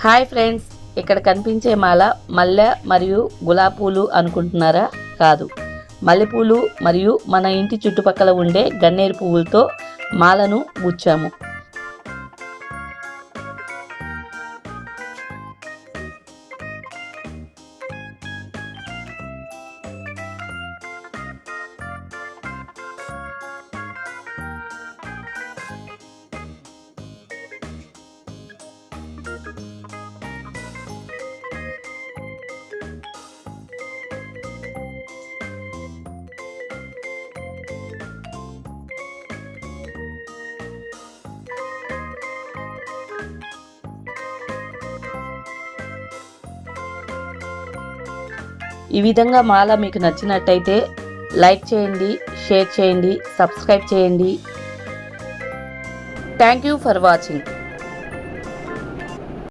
Hi friends, ఇక్కడ కనిపించే మాల మల్లె మరియు గులాబీ పూలు అనుకుంటున్నారా? కాదు, మల్లెపూలు మరియు మన ఇంటి చుట్టుపక్కల ఉండే గన్నేరు పువ్వులతో మాలను గుచ్చాము. ఈ విధంగా మాల మీకు నచ్చినట్టయితే లైక్ చేయండి, షేర్ చేయండి, సబ్స్క్రైబ్ చేయండి. Thank you for watching.